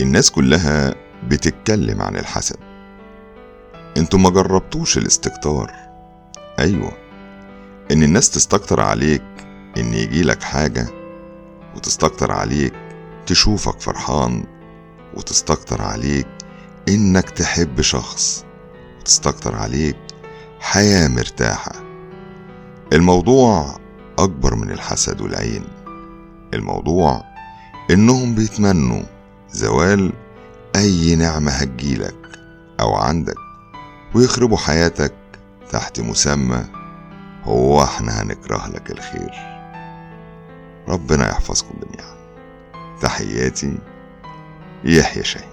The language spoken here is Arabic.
الناس كلها بتتكلم عن الحسد. انتوا ما جربتوش الاستكتار؟ ايوه، ان الناس تستكتر عليك ان يجيلك حاجة، وتستكتر عليك تشوفك فرحان، وتستكتر عليك انك تحب شخص، وتستكتر عليك حياة مرتاحة. الموضوع اكبر من الحسد والعين. الموضوع انهم بيتمنوا زوال اي نعمة هتجيلك او عندك، ويخربوا حياتك تحت مسمى هو احنا هنكره لك الخير. ربنا يحفظكم جميعا. تحياتي، يحيى شاهين.